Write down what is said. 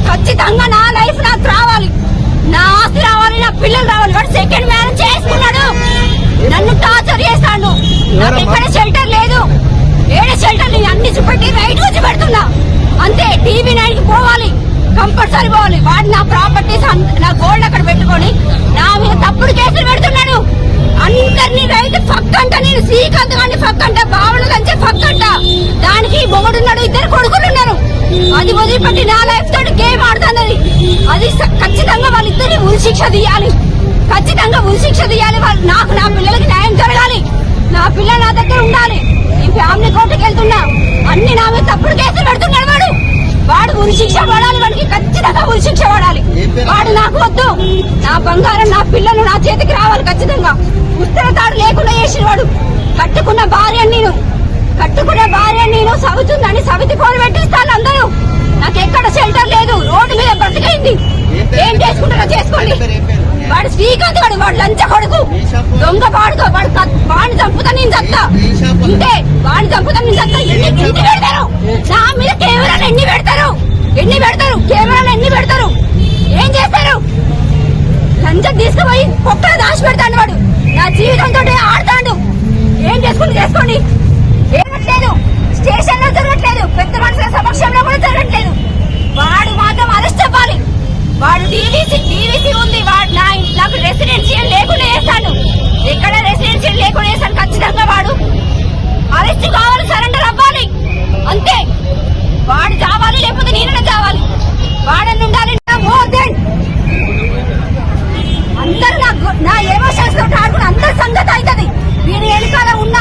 ఖచ్చితంగా నా లైఫ్ నాకు రావాలి, నా ఆస్తి రావాలి, నా పిల్లలు రావాలి. వాడు సెకండ్ మ్యారేజ్ చేసుకున్నాడు, నన్ను టార్చర్ చేస్తాడు. నాకు ఎక్కడ షెల్టర్ లేదు, ఏడే షెల్టర్ నేను అన్ని చూపెట్టి రైట్ వచ్చి పెడుతున్నా అంతే. TV9 కి పోవాలి, కంపల్సరీ పోవాలి. వాడు నా ప్రాపర్టీస్ నా గోల్డ్ అక్కడ పెట్టుకొని నా మీద తప్పుడు కేసులు పెడుతున్నాడు. అందరినీ రైతు ఫక్కంట, నేను శ్రీకాంత్ గారిని ఫక్కంట, బావలు కంటే ఫక్కంట. దానికి మొగుడున్నాడు, ఇద్దరు కొడుకులు ఉన్నారు. అది వదిలిపెట్టి నా లైఫ్ తోటి గేమ్ ఆడుతున్నది. అది ఖచ్చితంగా వాళ్ళిద్దరిని ఉరిశిక్ష తీయాలి, ఖచ్చితంగా ఉరిశిక్ష తీయాలి. నాకు నా పిల్లలకి న్యాయం జరగాలి, నా పిల్లలు నా దగ్గర ఉండాలి. ఈ ఫ్యామిలీ కోర్టుకి వెళ్తున్నా, అన్ని నా మీద తప్పుడు కేసులు పెడుతున్నాడు. వాడు ఉరిశిక్ష పడాలి, వాడికి ఖచ్చితంగా ఉరిశిక్ష పడాలి. వాడు నాకు వద్దు, నా బంగారం నా పిల్లలు నా చేతికి రావాలి ఖచ్చితంగా. ఉత్తర తాడు లేకుండా చేసిన వాడు. కట్టుకున్న భార్య నేను సవుతుందని సవితి ఫోన్ పెట్టిస్తాను అందరూ. నాకు ఎక్కడ షెల్టర్ లేదు, రోడ్డు మీద బ్రతికైంది. ఏం చేసుకుంటారో చేసుకోండి. వాడు శ్రీకాంత్ వాడు, వాడు లంచ కొడుకు, దొంగ పాడుకో. వాడిని చంపుతా నేను చస్తా, ఇంతే. వాడిని చంపుతా నేను చస్తా. ఎన్ని పెడతారు నా మీద? కెమెరాలు ఎన్ని పెడతారు? కెమెరాలు ఎన్ని పెడతారు? ఏం చేస్తారు? లంచం తీసుకుపోయి పొక్కలు దాచి పెడతాడు వాడు. నా జీవితంతో ఆడతాడు. ఏం చేసుకోండి. జరగట్లేదు, స్టేషన్ లో జరగట్లేదు, పెద్ద మనుషుల సమక్షంలో కూడా జరగట్లేదు. వాడు మాత్రం అరెస్ట్ అవ్వాలి. వాడు డీవీసీ ఉంది. వాడు నాకు రెసిడెన్షియల్ లేకుండా వేస్తాడు. ఎక్కడ రెసిడెన్షియల్ లేకుండా వేస్తాడు. ఖచ్చితంగా వాడు అరెస్ట్ కావాలి, సరెండర్ అవ్వాలి అంతే. వాడు చావాలి, లేకపోతే నేనే చావాలి. వాడని ఉండాలి. అందరు నా ఎమోషన్స్ తో ఆడుకుని అందరి సంగతి అవుతుంది. వీడి వెనకాల ఉన్న